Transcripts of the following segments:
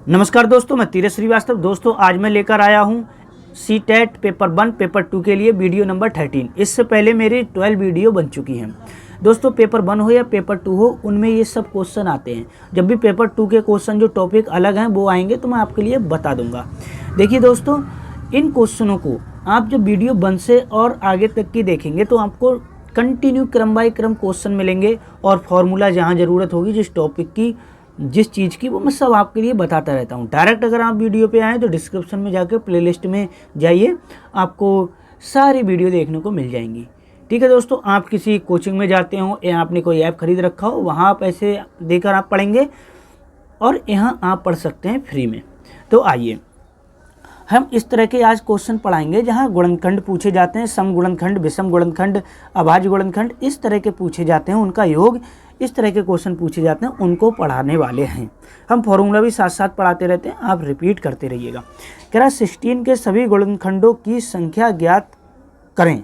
नमस्कार दोस्तों, मैं तीरथ श्रीवास्तव। दोस्तों आज मैं लेकर आया हूँ सी-टेट पेपर 1 पेपर 2 के लिए वीडियो नंबर 13। इससे पहले मेरी 12 वीडियो बन चुकी हैं। दोस्तों पेपर 1 हो या पेपर 2 हो, उनमें ये सब क्वेश्चन आते हैं। जब भी पेपर 2 के क्वेश्चन जो टॉपिक अलग हैं वो आएंगे तो मैं आपके लिए बता दूंगा। देखिए दोस्तों, इन क्वेश्चनों को आप जब वीडियो 1 से और आगे तक की देखेंगे तो आपको कंटिन्यू क्रम बाय क्रम क्वेश्चन मिलेंगे और फार्मूला जहाँ ज़रूरत होगी जिस टॉपिक की, जिस चीज़ की, वो मैं सब आपके लिए बताता रहता हूँ। डायरेक्ट अगर आप वीडियो पे आएँ तो डिस्क्रिप्शन में जाकर प्लेलिस्ट में जाइए, आपको सारी वीडियो देखने को मिल जाएंगी। ठीक है दोस्तों, आप किसी कोचिंग में जाते हो या आपने कोई ऐप खरीद रखा हो, वहाँ पैसे देकर आप पढ़ेंगे और यहाँ आप पढ़ सकते हैं फ्री में। तो आइए हम इस तरह के आज क्वेश्चन पढ़ाएंगे जहाँ गुणनखंड पूछे जाते हैं, सम गुणनखंड, विषम गुणनखंड, अभाज्य गुणनखंड, इस तरह के पूछे जाते हैं, उनका योग, इस तरह के क्वेश्चन पूछे जाते हैं, उनको पढ़ाने वाले हैं। हम फॉर्मूला भी साथ साथ पढ़ाते रहते हैं, आप रिपीट करते रहिएगा। कह रहा 16 के सभी गुणनखंडों की संख्या ज्ञात करें।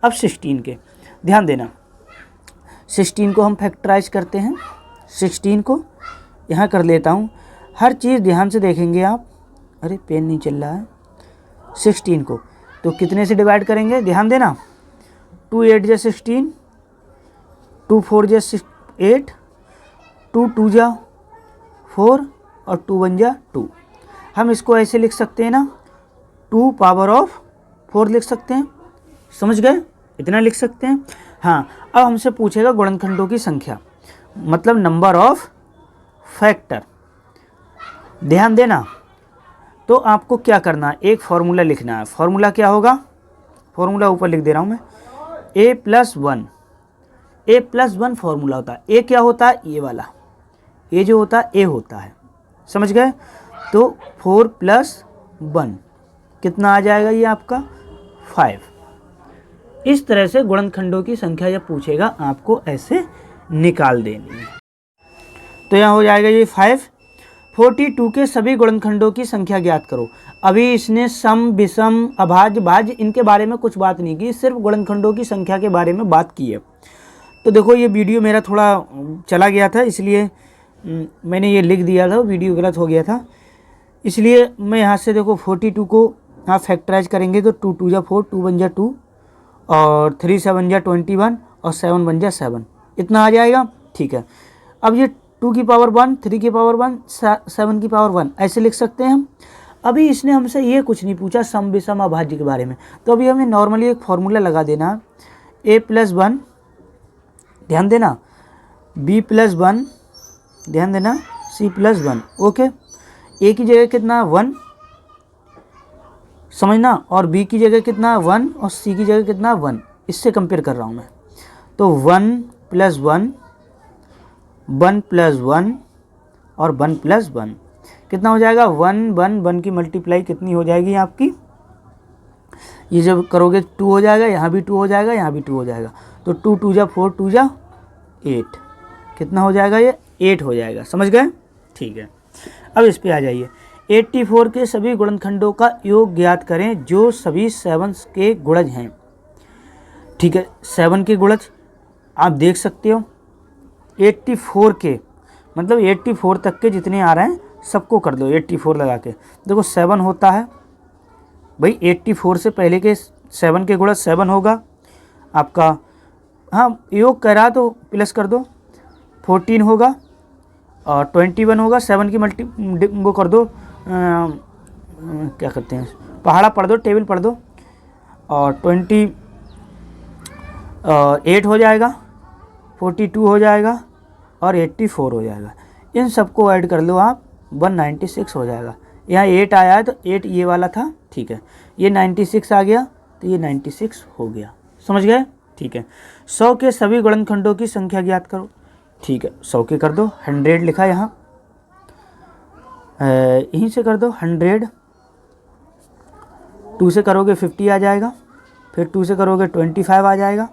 अब 16 के ध्यान देना, 16 को हम फैक्टराइज करते हैं। 16 को यहाँ कर लेता हूँ, हर चीज़ ध्यान से देखेंगे आप। अरे पेन नहीं चल रहा है। 16 को तो कितने से डिवाइड करेंगे, ध्यान देना। 2 8 जा 16, 2 4 जा 8, 2 2 जा 4 और 2 1 जा 2। हम इसको ऐसे लिख सकते हैं ना, 2 पावर ऑफ 4 लिख सकते हैं। समझ गए, इतना लिख सकते हैं। हाँ, अब हमसे पूछेगा गुणनखंडों की संख्या, मतलब नंबर ऑफ फैक्टर। ध्यान देना, तो आपको क्या करना है, एक फार्मूला लिखना है। फार्मूला क्या होगा, फार्मूला ऊपर लिख दे रहा हूँ मैं, a+1। a+1 फार्मूला होता है। a क्या होता है, ये वाला, a जो होता है a होता है। समझ गए, तो 4 + 1 कितना आ जाएगा, ये आपका 5। इस तरह से गुणनखंडों की संख्या जब पूछेगा आपको ऐसे निकाल देनी है। तो यहाँ हो जाएगा ये 5। 42 के सभी गुणनखंडों की संख्या ज्ञात करो। अभी इसने सम, विषम, अभाज्य, भाज्य इनके बारे में कुछ बात नहीं की, सिर्फ गुणनखंडों की संख्या के बारे में बात की है। तो देखो ये वीडियो मेरा थोड़ा चला गया था, इसलिए मैंने ये लिख दिया था, वीडियो गलत हो गया था। इसलिए मैं यहाँ से देखो 42 को आप फैक्टराइज करेंगे तो 2 2 जा 4, 2 1 जा 2 और 3 7 जा 21 और 7 1 जा 7, इतना आ जाएगा। ठीक है, अब ये 2 की पावर 1, 3 की पावर 1, 7 की पावर 1 ऐसे लिख सकते हैं हम। अभी इसने हमसे ये कुछ नहीं पूछा सम, विषम, अभाज्य के बारे में, तो अभी हमें नॉर्मली एक फार्मूला लगा देना, a+1 ध्यान देना, b+1 ध्यान देना, c+1। ओके, a की जगह कितना 1 समझना, और b की जगह कितना 1 और c की जगह कितना 1, इससे कंपेयर कर रहा हूँ मैं। तो 1 + 1, 1 + 1 और 1 + 1 कितना हो जाएगा, 1 1 1 की मल्टीप्लाई कितनी हो जाएगी आपकी, ये जब करोगे 2 हो जाएगा, यहाँ भी 2 हो जाएगा, यहाँ भी 2 हो जाएगा। तो 2 2 जा 4, 2 जा 8, कितना हो जाएगा, ये 8 हो जाएगा। समझ गए, ठीक है। अब इस पे आ जाइए, 84 के सभी गुणनखंडों का योग ज्ञात करें जो सभी 7 के गुणज हैं। ठीक है, 7 के गुणज आप देख सकते हो। 84 के मतलब 84 तक के जितने आ रहे हैं सबको कर दो 84 लगा के। देखो 7 होता है भाई, 84 से पहले के 7 के गुणज 7 होगा आपका। हाँ, योग कह रहा तो प्लस कर दो, 14 होगा और 21 होगा। 7 की मल्टी वो कर दो, क्या करते हैं, पहाड़ा पढ़ दो, टेबल पढ़ दो, और 28 हो जाएगा, 42 हो जाएगा और 84 हो जाएगा। इन सबको ऐड कर लो आप, 196 हो जाएगा। यहाँ 8 आया है तो 8 ये वाला था, ठीक है, ये 96 आ गया तो ये 96 हो गया। समझ गए, ठीक है। 100 के सभी गुणनखंडों की संख्या ज्ञात करो। ठीक है, 100 के कर दो, 100 लिखा यहाँ, यहीं से कर दो 100। 2 से करोगे 50 आ जाएगा, फिर 2 से करोगे 25 आ जाएगा,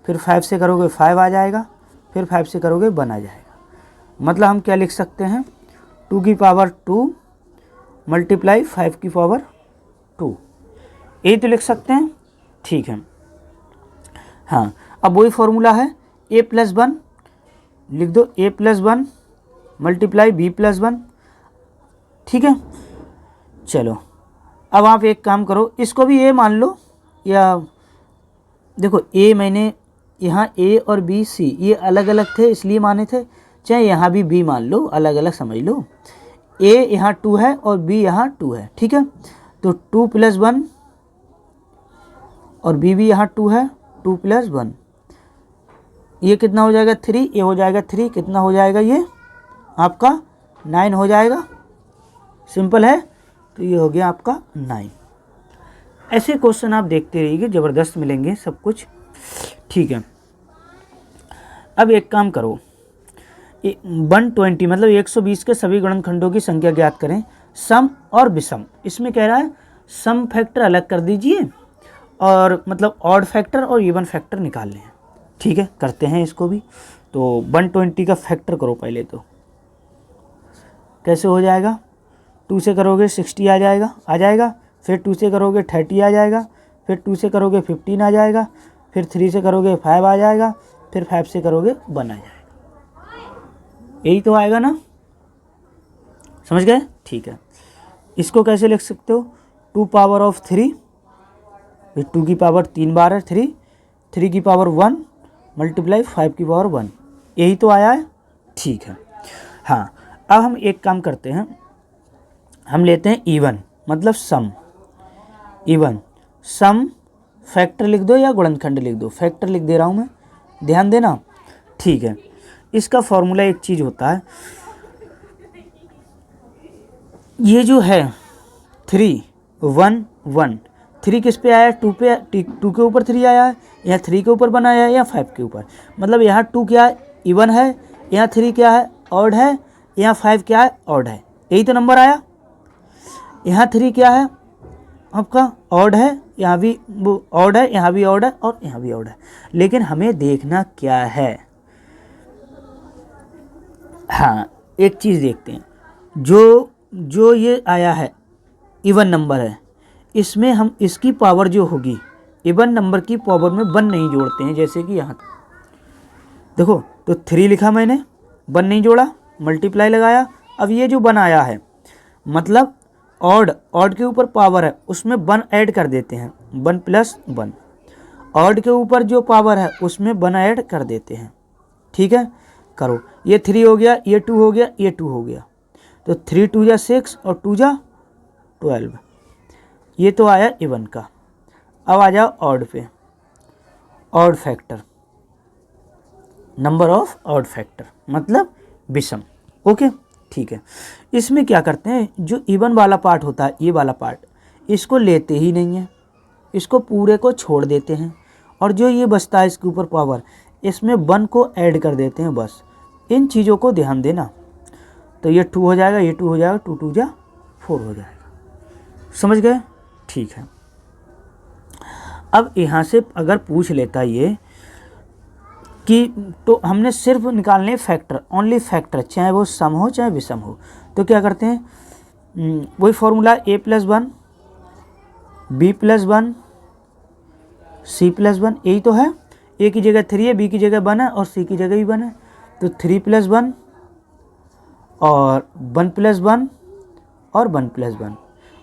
फिर 5 से करोगे 5 आ जाएगा, फिर 5 से करोगे 1 आ जाएगा। मतलब हम क्या लिख सकते हैं, 2 की पावर 2 मल्टीप्लाई 5 की पावर 2, यही तो लिख सकते हैं। ठीक है, हाँ, अब वही फॉर्मूला है, a+1 लिख दो, a+1 मल्टीप्लाई b+1 ठीक है। चलो अब आप एक काम करो, इसको भी ए मान लो, या देखो ए मैंने यहाँ ए और बी सी ये अलग अलग थे इसलिए माने थे, चाहे यहाँ भी बी मान लो, अलग अलग समझ लो। ए यहाँ 2 है और बी यहाँ 2 है, ठीक है। तो 2 + 1 और बी भी यहाँ 2 है, 2 + 1 ये कितना हो जाएगा 3, ये हो जाएगा 3, कितना हो जाएगा ये आपका 9 हो जाएगा। सिंपल है, तो ये हो गया आपका 9। ऐसे क्वेश्चन आप देखते रहिए, ज़बरदस्त मिलेंगे सब कुछ, ठीक है। अब एक काम करो, 120 मतलब 120 के सभी गुणनखंडों की संख्या ज्ञात करें, सम और विषम। इसमें कह रहा है सम फैक्टर अलग कर दीजिए और मतलब ऑड फैक्टर और इवन फैक्टर निकाल लें, ठीक है। करते हैं इसको भी। तो 120 का फैक्टर करो पहले, तो कैसे हो जाएगा, 2 से करोगे 60 आ जाएगा, फिर 2 से करोगे 30 आ जाएगा, फिर 2 से करोगे 15 आ जाएगा, फिर 3 से करोगे 5 आ जाएगा, फिर 5 से करोगे 1 आ जाएगा। यही तो आएगा ना, समझ गए, ठीक है। इसको कैसे लिख सकते हो, 2 पावर ऑफ 3, 2 की पावर 3 बार है 3, 3 की पावर 1 मल्टीप्लाई 5 की पावर 1, यही तो आया है, ठीक है। हाँ, अब हम एक काम करते हैं, हम लेते हैं इवन मतलब सम। इवन सम फैक्टर लिख दो या गुणनखंड लिख दो, फैक्टर लिख दे रहा हूँ मैं, ध्यान देना, ठीक है। इसका फॉर्मूला एक चीज़ होता है, ये जो है 3 1 1, 3 किस पे आया है, 2 पे, 2 के ऊपर 3 आया है, या 3 के ऊपर 1 आया है, या 5 के ऊपर, मतलब यहाँ 2 क्या है इवन है, यहाँ 3 क्या है ऑड है, यहाँ 5 क्या है ऑड है, यही तो नंबर आया। यहाँ 3 क्या है आपका ऑड है, यहाँ भी ऑड है, यहाँ भी ऑड है और यहाँ भी ऑड है, लेकिन हमें देखना क्या है, हाँ एक चीज़ देखते हैं, जो ये आया है इवन नंबर है, इसमें हम इसकी पावर जो होगी, इवन नंबर की पावर में 1 नहीं जोड़ते हैं, जैसे कि यहाँ देखो, तो 3 लिखा मैंने, 1 नहीं जोड़ा, मल्टीप्लाई लगाया, अब ये जो 1 आया है मतलब ऑड के ऊपर पावर है उसमें 1 ऐड कर देते हैं, 1 + 1, ऑड के ऊपर जो पावर है उसमें 1 ऐड कर देते हैं, ठीक है। करो, ये 3 हो गया, ये 2 हो गया, ये 2 हो गया, तो 3 2 जा 6 और 2 जा 12, ये तो आया इवन का। अब आ जाओ ऑड पे, odd factor, number of odd factor मतलब विषम, ओके, ठीक है। इसमें क्या करते हैं, जो इवन वाला पार्ट होता है, ये वाला पार्ट, इसको लेते ही नहीं है, इसको पूरे को छोड़ देते हैं, और जो ये बचता है इसके ऊपर पावर, इसमें 1 को ऐड कर देते हैं, बस इन चीज़ों को ध्यान देना। तो ये 2 हो जाएगा, ये 2 हो जाएगा, 2 2 जा 4 हो जाएगा, समझ गए, ठीक है। अब यहाँ से अगर पूछ लेता ये कि, तो हमने सिर्फ निकालने फैक्टर, ओनली फैक्टर, चाहे वो सम हो चाहे विषम हो, तो क्या करते हैं, वही फॉर्मूला a + 1 b + 1 c + 1, यही तो है। a की जगह 3 है, b की जगह 1 है और c की जगह भी 1 है, तो 3 + 1 और 1 + 1 और 1 + 1,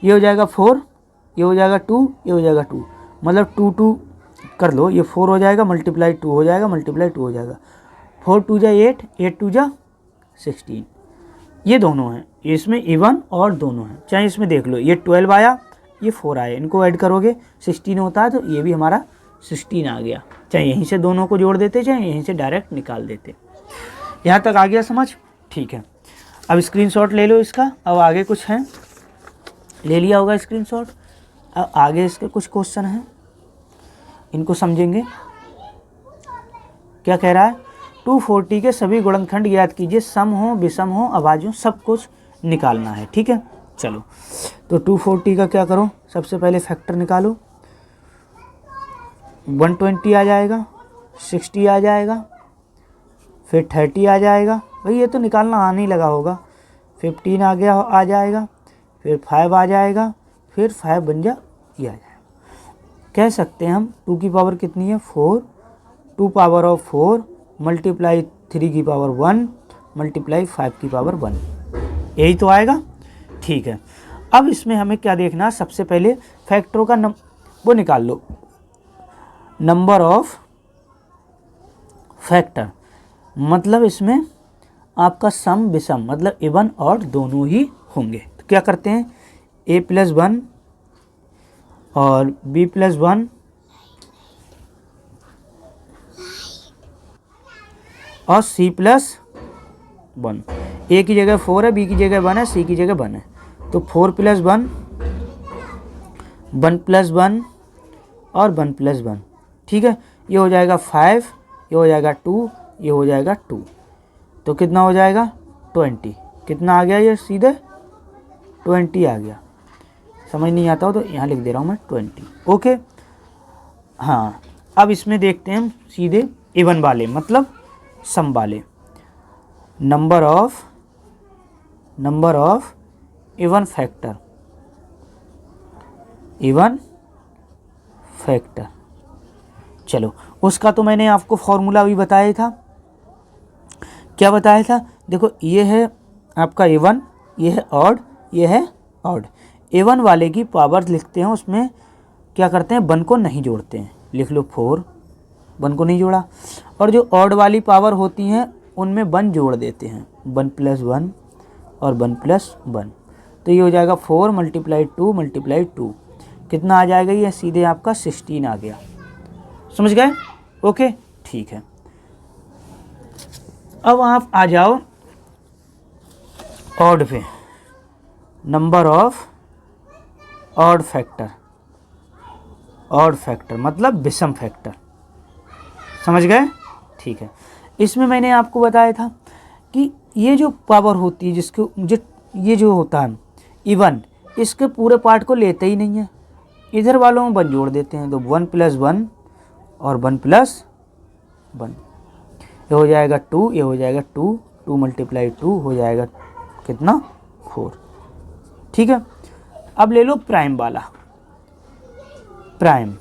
ये हो जाएगा 4, ये हो जाएगा 2, ये हो जाएगा 2, मतलब 2 2 कर लो, ये 4 हो जाएगा, मल्टीप्लाई 2 हो जाएगा, मल्टीप्लाई 2 हो जाएगा, 4 2 जा 8, 8 2 जा 16, ये दोनों हैं, इसमें इवन और दोनों हैं, चाहे इसमें देख लो, ये 12 आया, ये 4 आया, इनको ऐड करोगे 16 होता है, तो ये भी हमारा 16 आ गया, चाहे यहीं से दोनों को जोड़ देते, चाहे यहीं से डायरेक्ट निकाल देते। यहाँ तक आ गया समझ, ठीक है। अब स्क्रीनशॉट ले लो इसका, अब आगे कुछ है, ले लिया होगा स्क्रीनशॉट, अब आगे इसके कुछ क्वेश्चन हैं, इनको समझेंगे। क्या कह रहा है, 240 के सभी गुणनखंड ज्ञात कीजिए, सम हो विषम हो अभाज्य हो, सब कुछ निकालना है, ठीक है। चलो, तो 240 का क्या करो, सबसे पहले फैक्टर निकालो, 120 आ जाएगा, 60 आ जाएगा, फिर 30 आ जाएगा, भाई ये तो निकालना आने ही लगा होगा, 15 आ गया आ जाएगा, फिर 5 आ जाएगा, फिर 5 बन जा ये आ जाएगा। कह सकते हैं हम 2 की पावर कितनी है 4, 2 पावर ऑफ 4 मल्टीप्लाई 3 की पावर 1 मल्टीप्लाई 5 की पावर 1, यही तो आएगा। ठीक है। अब इसमें हमें क्या देखना, सबसे पहले फैक्टरों का वो निकाल लो, नंबर ऑफ फैक्टर, मतलब इसमें आपका सम विषम मतलब इवन और दोनों ही होंगे। तो क्या करते हैं, a+1 और b+1 और c+1, a की जगह 4 है, b की जगह 1 है, c की जगह 1 है, तो 4+1 1+1 और 1+1, ठीक है। ये हो जाएगा 5, ये हो जाएगा 2, ये हो जाएगा 2, तो कितना हो जाएगा 20। कितना आ गया, ये सीधे 20 आ गया। समझ नहीं आता हो तो यहाँ लिख दे रहा हूँ मैं 20, ओके। हाँ, अब इसमें देखते हैं हम सीधे इवन वाले मतलब सम वाले, नंबर ऑफ इवन फैक्टर, चलो उसका तो मैंने आपको फॉर्मूला भी बताया था। क्या बताया था, देखो ये है आपका इवन, ये है ऑड, ये है ऑड। इवन वाले की पावर लिखते हैं, उसमें क्या करते हैं, 1 को नहीं जोड़ते हैं, लिख लो 4, 1 को नहीं जोड़ा। और जो ऑड वाली पावर होती हैं उनमें 1 जोड़ देते हैं, 1+1 और 1+1, तो ये हो जाएगा 4 × 2 × 2, कितना आ जाएगा, ये सीधे आपका 16 आ गया। समझ गए, ओके, ठीक है। अब आप आ जाओ ऑड पे, नंबर ऑफ ऑड फैक्टर मतलब विषम फैक्टर, समझ गए, ठीक है। इसमें मैंने आपको बताया था कि ये जो पावर होती है जिसको ये जो होता है इवन, इसके पूरे पार्ट को लेते ही नहीं है, इधर वालों में 1 जोड़ देते हैं, तो 1+1 और 1+1, ये हो जाएगा 2, ये हो जाएगा 2, 2 × 2 हो जाएगा कितना 4, ठीक है। अब ले लो प्राइम वाला, प्राइम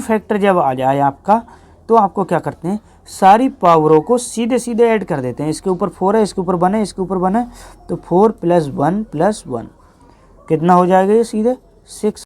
फैक्टर जब आ जाए आपका, तो आपको क्या करते हैं, सारी पावरों को सीधे सीधे ऐड कर देते हैं। इसके ऊपर 4 है, इसके ऊपर 1 है, इसके ऊपर 1 है, तो 4 + 1 + 1 कितना हो जाएगा, ये सीधे 6